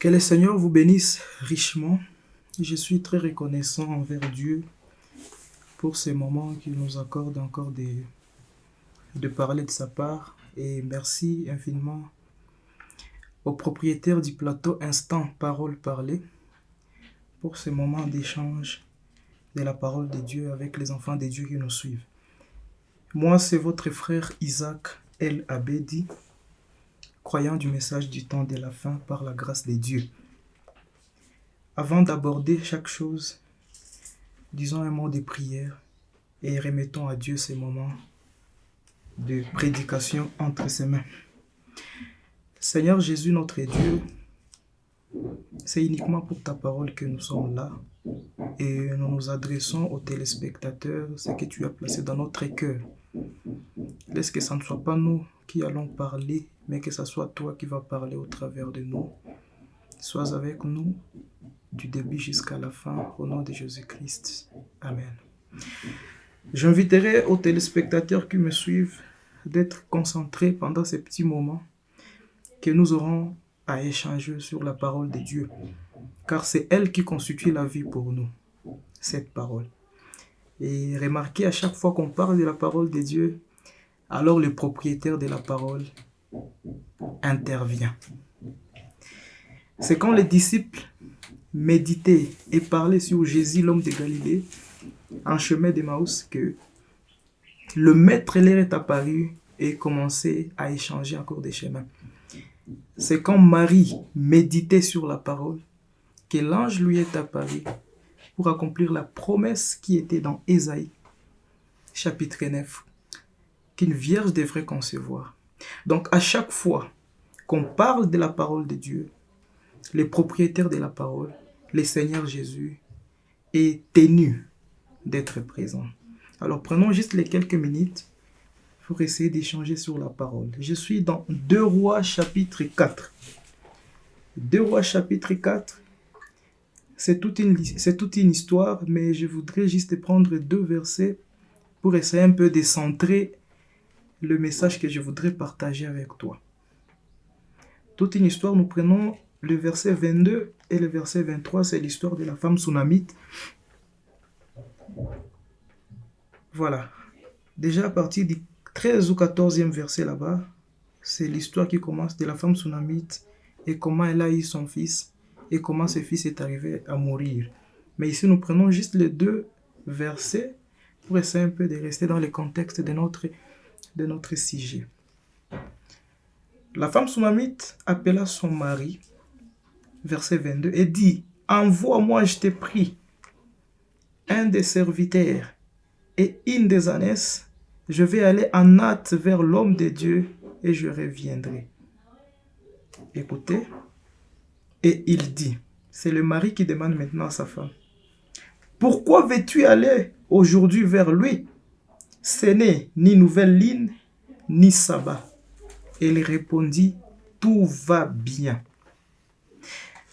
Que le Seigneur vous bénisse richement. Je suis très reconnaissant envers Dieu pour ces moments qu'il nous accorde encore de parler de sa part. Et merci infiniment au propriétaire du plateau Instant Parole Parlée pour ces moments d'échange de la parole de Dieu avec les enfants de Dieu qui nous suivent. Moi, c'est votre frère Isaac El Abedi, croyant du message du temps de la fin par la grâce de Dieu. Avant d'aborder chaque chose, disons un mot de prière et remettons à Dieu ces moments de prédication entre ses mains. Seigneur Jésus, notre Dieu, c'est uniquement pour ta parole que nous sommes là et nous nous adressons aux téléspectateurs, ce que tu as placé dans notre cœur. Laisse que ce ne soit pas nous qui allons parler, mais que ce soit toi qui vas parler au travers de nous. Sois avec nous du début jusqu'à la fin, au nom de Jésus-Christ. Amen. J'inviterai aux téléspectateurs qui me suivent d'être concentrés pendant ces petits moments que nous aurons à échanger sur la parole de Dieu, car c'est elle qui constitue la vie pour nous, cette parole. Et remarquez, à chaque fois qu'on parle de la parole de Dieu, alors le propriétaire de la parole intervient. C'est quand les disciples méditaient et parlaient sur Jésus, l'homme de Galilée, en chemin d'Emmaüs, que le maître leur est apparu et commençait à échanger encore des chemins. C'est quand Marie méditait sur la parole que l'ange lui est apparu pour accomplir la promesse qui était dans Ésaïe, chapitre 9, qu'une vierge devrait concevoir. Donc à chaque fois qu'on parle de la parole de Dieu, le propriétaire de la parole, le Seigneur Jésus, est tenu d'être présent. Alors prenons juste les quelques minutes pour essayer d'échanger sur la parole. Je suis dans 2 Rois chapitre 4. 2 Rois chapitre 4, c'est toute une histoire, mais je voudrais juste prendre 2 versets pour essayer un peu de centrer le message que je voudrais partager avec toi. Toute une histoire, nous prenons le verset 22 et le verset 23, c'est l'histoire de la femme Sunamite. Voilà. Déjà à partir du 13 ou 14e verset là-bas, c'est l'histoire qui commence de la femme Sunamite et comment elle a eu son fils et comment ce fils est arrivé à mourir. Mais ici, nous prenons juste les 2 versets pour essayer un peu de rester dans le contexte de notre sujet. La femme Sunamite appela son mari, verset 22, et dit, « Envoie-moi, je t'ai pris, un des serviteurs et une des ânesses, je vais aller en hâte vers l'homme de Dieu et je reviendrai. » Écoutez, et il dit, c'est le mari qui demande maintenant à sa femme, « Pourquoi veux-tu aller aujourd'hui vers lui? Ce n'est ni nouvelle lune, ni sabbat. » Elle répondit, « Tout va bien. »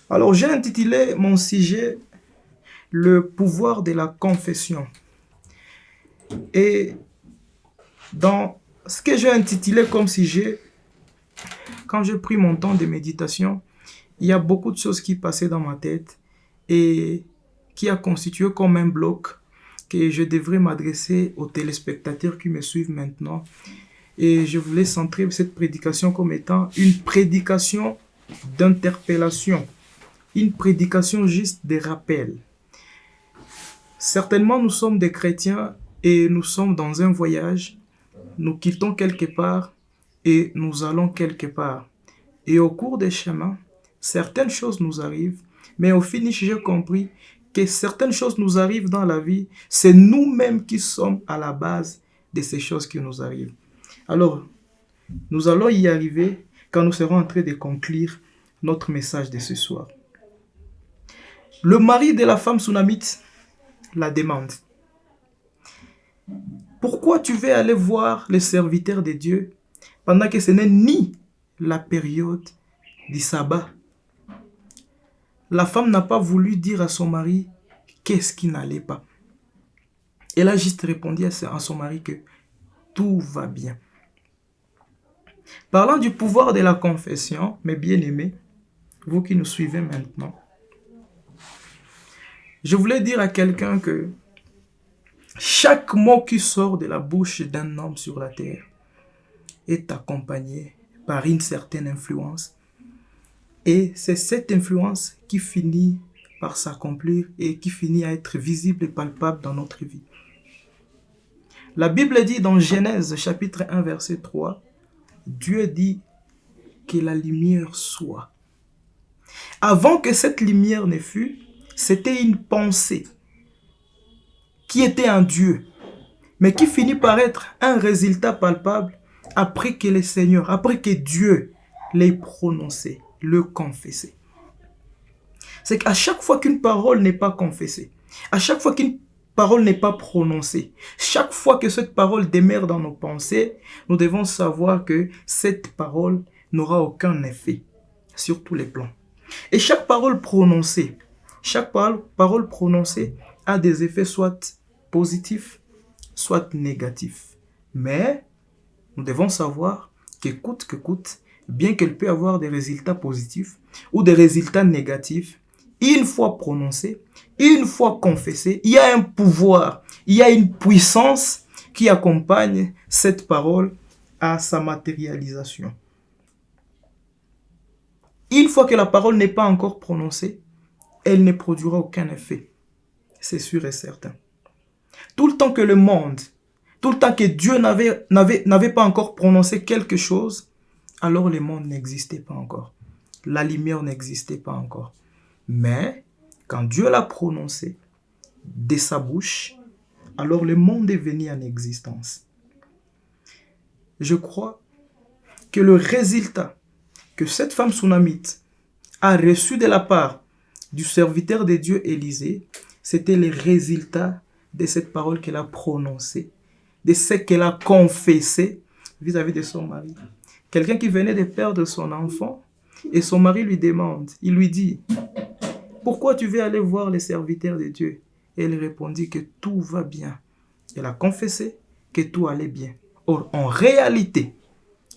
Alors j'ai intitulé mon sujet « Le pouvoir de la confession ». Et dans ce que j'ai intitulé comme sujet, quand j'ai pris mon temps de méditation, il y a beaucoup de choses qui passaient dans ma tête et qui a constitué comme un bloc que je devrais m'adresser aux téléspectateurs qui me suivent maintenant. Et je voulais centrer cette prédication comme étant une prédication d'interpellation, une prédication juste de rappel. Certainement, nous sommes des chrétiens et nous sommes dans un voyage. Nous quittons quelque part et nous allons quelque part. Et au cours des chemins, certaines choses nous arrivent, mais au finish, j'ai compris que certaines choses nous arrivent dans la vie, c'est nous-mêmes qui sommes à la base de ces choses qui nous arrivent. Alors, nous allons y arriver quand nous serons en train de conclure notre message de ce soir. Le mari de la femme Sunamite la demande. Pourquoi tu veux aller voir les serviteurs de Dieu pendant que ce n'est ni la période du sabbat? La femme n'a pas voulu dire à son mari qu'est-ce qui n'allait pas. Elle a juste répondu à son mari que tout va bien. Parlant du pouvoir de la confession, mes bien-aimés, vous qui nous suivez maintenant, je voulais dire à quelqu'un que chaque mot qui sort de la bouche d'un homme sur la terre est accompagné par une certaine influence. Et c'est cette influence qui finit par s'accomplir et qui finit à être visible et palpable dans notre vie. La Bible dit dans Genèse chapitre 1 verset 3, Dieu dit que la lumière soit. Avant que cette lumière ne fût, c'était une pensée qui était en Dieu, mais qui finit par être un résultat palpable après que le Seigneur, après que Dieu l'ait prononcé, le confessé. C'est qu'à chaque fois qu'une parole n'est pas confessée, à chaque fois qu'une parole n'est pas prononcée, chaque fois que cette parole demeure dans nos pensées, nous devons savoir que cette parole n'aura aucun effet sur tous les plans. Et chaque parole prononcée a des effets soit positifs, soit négatifs. Mais nous devons savoir que coûte que coûte, bien qu'elle peut avoir des résultats positifs ou des résultats négatifs, une fois prononcée, une fois confessée, il y a un pouvoir, il y a une puissance qui accompagne cette parole à sa matérialisation. Une fois que la parole n'est pas encore prononcée, elle ne produira aucun effet. C'est sûr et certain. Tout le temps que le monde, tout le temps que Dieu n'avait pas encore prononcé quelque chose, alors le monde n'existait pas encore. La lumière n'existait pas encore. Mais quand Dieu l'a prononcé de sa bouche, alors le monde est venu en existence. Je crois que le résultat que cette femme sunamite a reçu de la part du serviteur de Dieu Élisée, c'était le résultat de cette parole qu'elle a prononcée, de ce qu'elle a confessé vis-à-vis de son mari. Quelqu'un qui venait de perdre son enfant et son mari lui demande, il lui dit, « Pourquoi tu veux aller voir les serviteurs de Dieu ?» Et elle répondit que tout va bien. Elle a confessé que tout allait bien. Or, en réalité,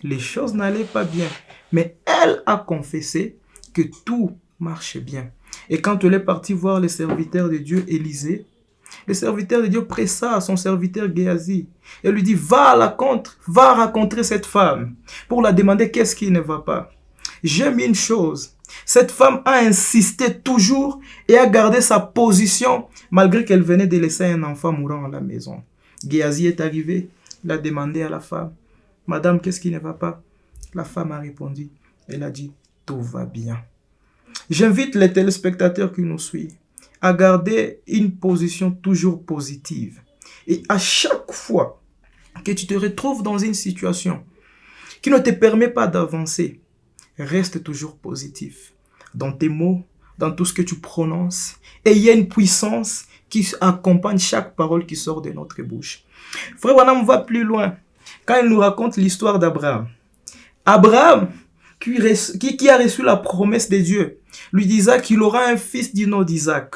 les choses n'allaient pas bien. Mais elle a confessé que tout marchait bien. Et quand elle est partie voir les serviteurs de Dieu Élisée, le serviteur de Dieu pressa à son serviteur Géasi et lui dit, va rencontrer cette femme pour la demander qu'est-ce qui ne va pas. J'aime une chose, cette femme a insisté toujours et a gardé sa position malgré qu'elle venait de laisser un enfant mourant à la maison. Géasi est arrivé, il a demandé à la femme, Madame, qu'est-ce qui ne va pas? La femme a répondu, elle a dit, tout va bien. J'invite les téléspectateurs qui nous suivent à garder une position toujours positive. Et à chaque fois que tu te retrouves dans une situation qui ne te permet pas d'avancer, reste toujours positif dans tes mots, dans tout ce que tu prononces. Et il y a une puissance qui accompagne chaque parole qui sort de notre bouche. Frère Branham va plus loin quand il nous raconte l'histoire d'Abraham. Abraham, qui a reçu la promesse de Dieu, lui disait qu'il aura un fils du nom d'Isaac.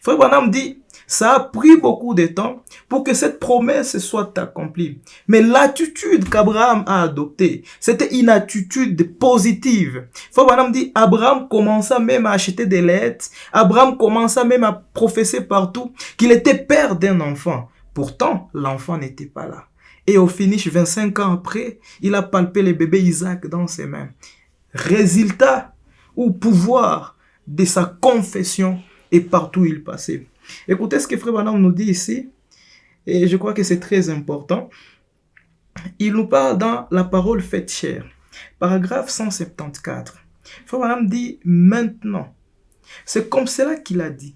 Frère Branham dit, ça a pris beaucoup de temps pour que cette promesse soit accomplie. Mais l'attitude qu'Abraham a adoptée, c'était une attitude positive. Frère Branham dit, Abraham commença même à acheter des lettres. Abraham commença même à professer partout qu'il était père d'un enfant. Pourtant, l'enfant n'était pas là. Et au finish, 25 ans après, il a palpé le bébé Isaac dans ses mains. Résultat ou pouvoir de sa confession et partout où il passait. Écoutez ce que Frère Branham nous dit ici, et je crois que c'est très important. Il nous parle dans la parole faite chair, paragraphe 174. Frère Branham dit maintenant, c'est comme cela qu'il a dit.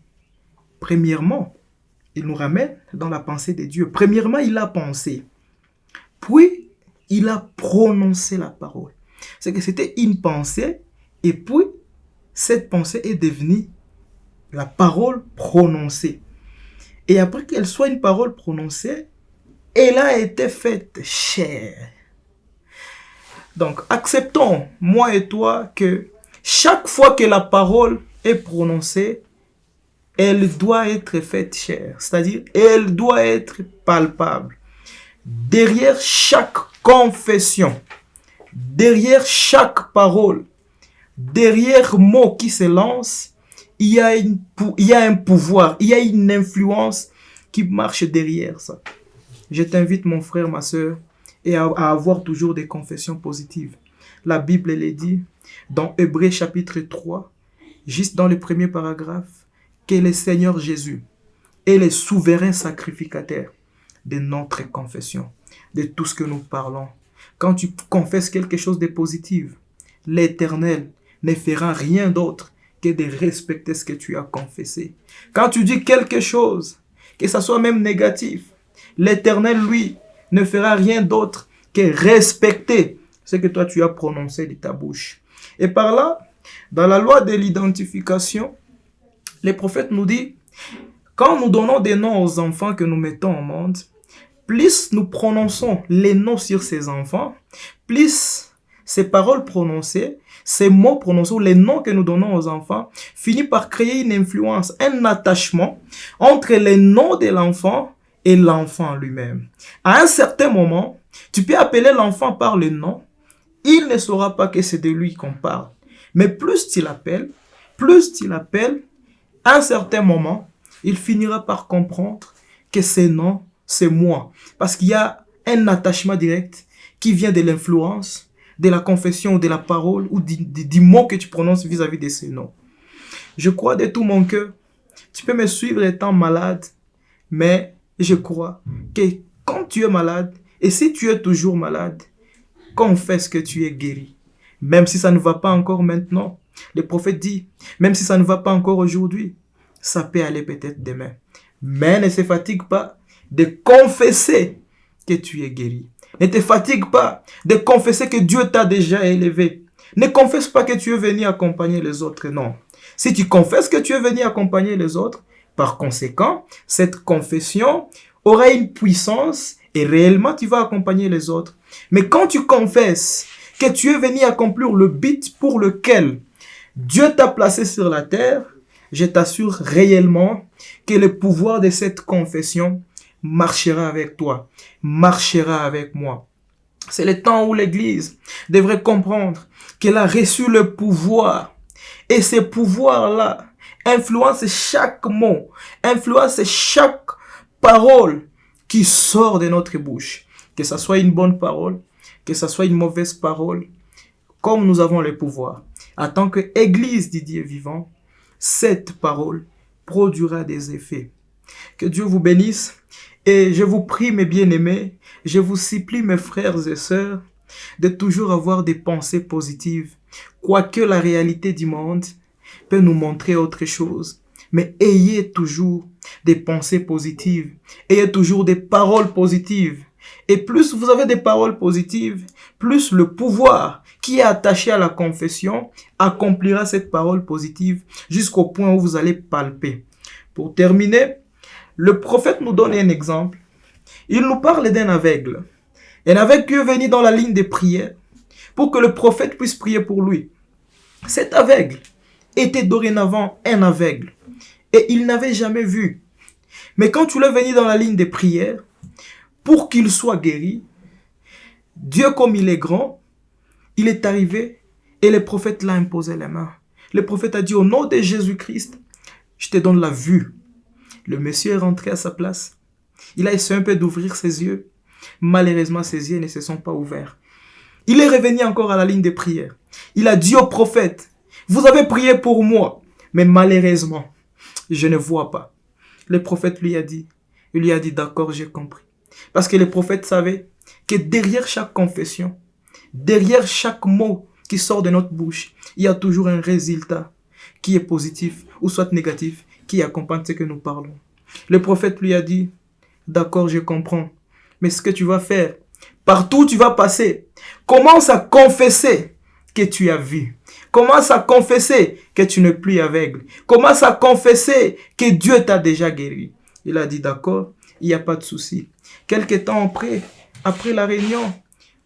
Premièrement, il nous ramène dans la pensée de Dieu. Premièrement, il a pensé, puis il a prononcé la parole. C'est que c'était une pensée, et puis cette pensée est devenue la parole prononcée. Et après qu'elle soit une parole prononcée, elle a été faite chair. Donc, acceptons, moi et toi, que chaque fois que la parole est prononcée, elle doit être faite chair. C'est-à-dire, elle doit être palpable. Derrière chaque confession, derrière chaque parole, derrière mot qui se lance, il y a un pouvoir, il y a une influence qui marche derrière ça. Je t'invite, mon frère, ma soeur, à avoir toujours des confessions positives. La Bible, elle est dit dans Hébreux chapitre 3, juste dans le premier paragraphe, que le Seigneur Jésus est le souverain sacrificateur de notre confession, de tout ce que nous parlons. Quand tu confesses quelque chose de positif, l'Éternel ne fera rien d'autre que de respecter ce que tu as confessé. Quand tu dis quelque chose, que ça soit même négatif, l'Éternel, lui, ne fera rien d'autre que respecter ce que toi tu as prononcé de ta bouche. Et par là, dans la loi de l'identification, les prophètes nous disent, quand nous donnons des noms aux enfants que nous mettons au monde, plus nous prononçons les noms sur ces enfants, plus ces paroles prononcées, ces mots prononcés, ou les noms que nous donnons aux enfants, finissent par créer une influence, un attachement entre les noms de l'enfant et l'enfant lui-même. À un certain moment, tu peux appeler l'enfant par le nom, il ne saura pas que c'est de lui qu'on parle. Mais plus tu l'appelles, à un certain moment, il finira par comprendre que ce nom, c'est moi. Parce qu'il y a un attachement direct qui vient de l'influence, de la confession, ou de la parole, ou du mot que tu prononces vis-à-vis de ce nom. Je crois de tout mon cœur, tu peux me suivre étant malade, mais je crois que quand tu es malade, et si tu es toujours malade, confesse que tu es guéri. Même si ça ne va pas encore maintenant. Le prophète dit, même si ça ne va pas encore aujourd'hui, ça peut aller peut-être demain. Mais ne se fatigue pas de confesser que tu es guéri. Ne te fatigue pas de confesser que Dieu t'a déjà élevé. Ne confesse pas que tu es venu accompagner les autres, non. Si tu confesses que tu es venu accompagner les autres, par conséquent, cette confession aura une puissance et réellement tu vas accompagner les autres. Mais quand tu confesses que tu es venu accomplir le but pour lequel Dieu t'a placé sur la terre, je t'assure réellement que le pouvoir de cette confession marchera avec toi, marchera avec moi. C'est le temps où l'Église devrait comprendre qu'elle a reçu le pouvoir. Et ce pouvoir-là influence chaque mot, influence chaque parole qui sort de notre bouche. Que ce soit une bonne parole, que ce soit une mauvaise parole, comme nous avons le pouvoir. En tant qu'Église du Dieu vivant, cette parole produira des effets. Que Dieu vous bénisse. Et je vous prie, mes bien-aimés, je vous supplie, mes frères et sœurs, de toujours avoir des pensées positives. Quoique la réalité du monde peut nous montrer autre chose. Mais ayez toujours des pensées positives. Ayez toujours des paroles positives. Et plus vous avez des paroles positives, plus le pouvoir qui est attaché à la confession accomplira cette parole positive jusqu'au point où vous allez palper. Pour terminer, le prophète nous donne un exemple. Il nous parle d'un aveugle. Un aveugle qui est venu dans la ligne de prière pour que le prophète puisse prier pour lui. Cet aveugle était dorénavant un aveugle et il n'avait jamais vu. Mais quand tu l'as venu dans la ligne de prière, pour qu'il soit guéri, Dieu comme il est grand, il est arrivé et le prophète l'a imposé les mains. Le prophète a dit au nom de Jésus-Christ, je te donne la vue. Le monsieur est rentré à sa place. Il a essayé un peu d'ouvrir ses yeux. Malheureusement, ses yeux ne se sont pas ouverts. Il est revenu encore à la ligne de prière. Il a dit au prophète, vous avez prié pour moi, mais malheureusement, je ne vois pas. Le prophète lui a dit, d'accord, j'ai compris. Parce que le prophète savait que derrière chaque confession, derrière chaque mot qui sort de notre bouche, il y a toujours un résultat qui est positif ou soit négatif, qui accompagne ce que nous parlons. Le prophète lui a dit, d'accord, je comprends, mais ce que tu vas faire, partout où tu vas passer, commence à confesser que tu as vu. Commence à confesser que tu n'es plus aveugle. Commence à confesser que Dieu t'a déjà guéri. Il a dit, d'accord, il n'y a pas de souci. Quelque temps après la réunion,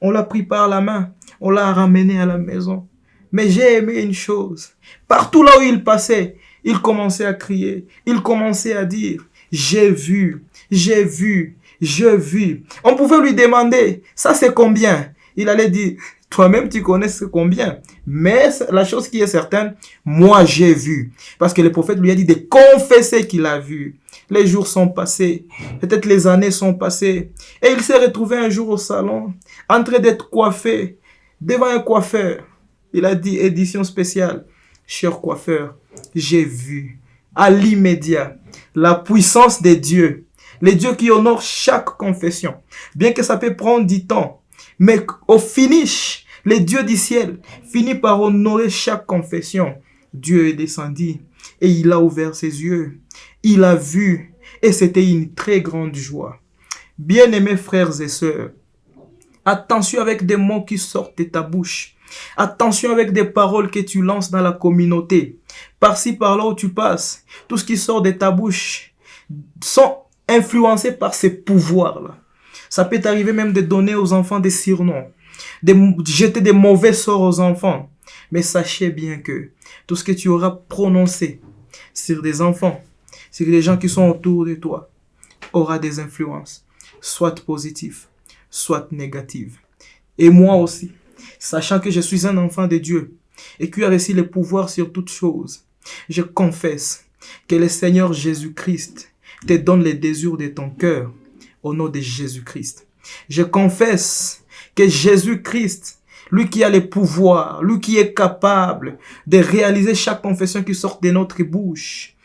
on l'a pris par la main, on l'a ramené à la maison. Mais j'ai aimé une chose. Partout là où il passait, il commençait à crier. Il commençait à dire, j'ai vu, j'ai vu, j'ai vu. On pouvait lui demander, ça c'est combien? Il allait dire, Toi-même, tu connais ce combien. Mais la chose qui est certaine, moi j'ai vu. Parce que le prophète lui a dit de confesser qu'il a vu. Les jours sont passés, peut-être les années sont passées. Et il s'est retrouvé un jour au salon, en train d'être coiffé, devant un coiffeur. Il a dit, édition spéciale, cher coiffeur, j'ai vu à l'immédiat la puissance des dieux, les dieux qui honorent chaque confession. Bien que ça peut prendre du temps, mais au finish, les dieux du ciel finissent par honorer chaque confession. Dieu est descendu et il a ouvert ses yeux. Il a vu et c'était une très grande joie. Bien-aimés frères et sœurs, attention avec des mots qui sortent de ta bouche. Attention avec des paroles que tu lances dans la communauté. Par-ci, par-là où tu passes, tout ce qui sort de ta bouche sont influencés par ces pouvoirs-là. Ça peut t'arriver même de donner aux enfants des surnoms, de jeter des mauvais sorts aux enfants. Mais sachez bien que tout ce que tu auras prononcé sur des enfants, sur les gens qui sont autour de toi, aura des influences, soit positives, soit négatives. Et moi aussi, sachant que je suis un enfant de Dieu et qui a reçu le pouvoir sur toutes choses, je confesse que le Seigneur Jésus-Christ te donne les désirs de ton cœur au nom de Jésus-Christ. Je confesse que Jésus-Christ, lui qui a le pouvoir, lui qui est capable de réaliser chaque confession qui sort de notre bouche,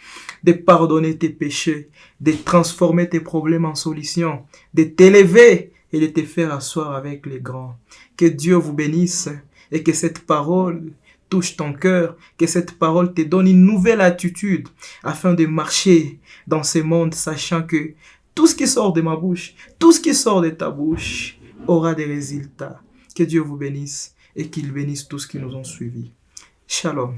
de pardonner tes péchés, de transformer tes problèmes en solutions, de t'élever et de te faire asseoir avec les grands. Que Dieu vous bénisse et que cette parole touche ton cœur, que cette parole te donne une nouvelle attitude afin de marcher dans ce monde, sachant que tout ce qui sort de ma bouche, tout ce qui sort de ta bouche aura des résultats. Que Dieu vous bénisse et qu'il bénisse tous qui nous ont suivis. Shalom.